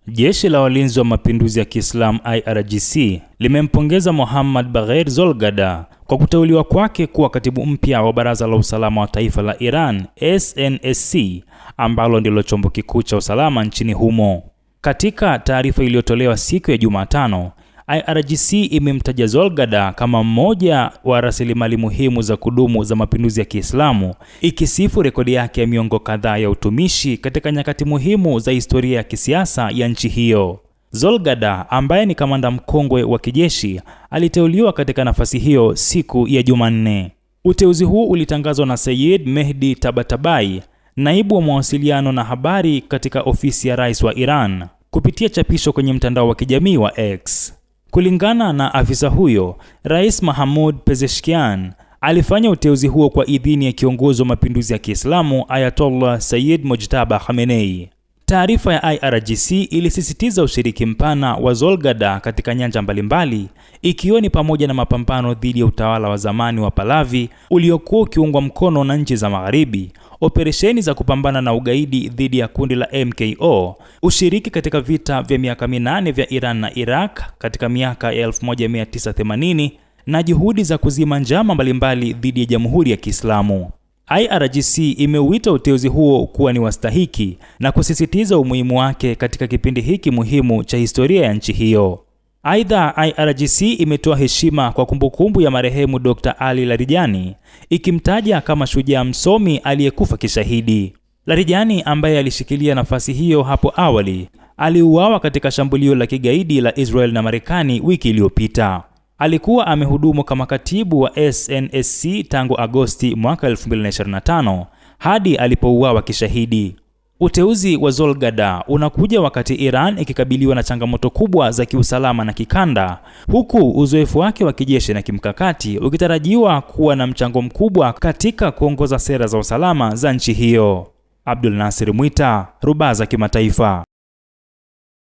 Jeshi la Walinzi wa Mapinduzi ya Kiislamu IRGC limempongeza Mohammad Bagher Zolgada kwa kuteuliwa kwake kuwa katibu mpya wa Baraza la Usalama wa Taifa la Iran SNSC, ambalo ndilo chombo kikuu cha usalama nchini humo. Katika taarifa iliyotolewa siku ya Jumatano, IRGC imemtaja Zolgada kama mmoja wa rasilimali muhimu za kudumu za mapinduzi ya Kiislamu, ikisifu rekodi yake ya miongo kadhaa ya utumishi katika nyakati muhimu za historia ya kisiasa ya nchi hiyo. Zolgada, ambaye ni kamanda mkongwe wa kijeshi, aliteuliwa katika nafasi hiyo siku ya Jumanne. Uteuzi huu ulitangazwa na Sayyid Mehdi Tabatabai, naibu wa mawasiliano na habari katika ofisi ya Rais wa Iran, kupitia chapisho kwenye mtandao wa kijamii wa X. Kulingana na afisa huyo, Rais Mahmoud Pezeshkian alifanya uteuzi huo kwa idhini ya kiongozi wa mapinduzi ya Kiislamu Ayatollah Sayyid Mojtaba Khamenei. Taarifa ya IRGC ilisisitiza ushiriki mpana wa Zolgada katika nyanja mbalimbali, ikiwa ni pamoja na mapambano dhidi ya utawala wa zamani wa Pahlavi uliokuwa ukiungwa mkono na nchi za Magharibi, operesheni za kupambana na ugaidi dhidi ya kundi la MKO, ushiriki katika vita vya miaka 8 vya Iran na Iraq katika miaka ya 1980 na juhudi za kuzima njama mbalimbali dhidi ya Jamhuri ya Kiislamu. IRGC imeuita uteuzi huo kuwa ni wastahiki na kusisitiza umuhimu wake katika kipindi hiki muhimu cha historia ya nchi hiyo. Aidha, IRGC imetoa heshima kwa kumbukumbu ya marehemu Dr. Ali Larijani, ikimtaja kama shujaa msomi aliyekufa kishahidi. Larijani, ambaye alishikilia nafasi hiyo hapo awali, aliuawa katika shambulio la kigaidi la Israel na Marekani wiki iliyopita. Alikuwa amehudumu kama katibu wa SNSC tangu Agosti mwaka 2025 hadi alipouawa kishahidi. Uteuzi wa Zolgada unakuja wakati Iran ikikabiliwa na changamoto kubwa za kiusalama na kikanda, huku uzoefu wake wa kijeshi na kimkakati ukitarajiwa kuwa na mchango mkubwa katika kuongoza sera za usalama za nchi hiyo. Abdul Nasir Mwita, Rubaza Kimataifa.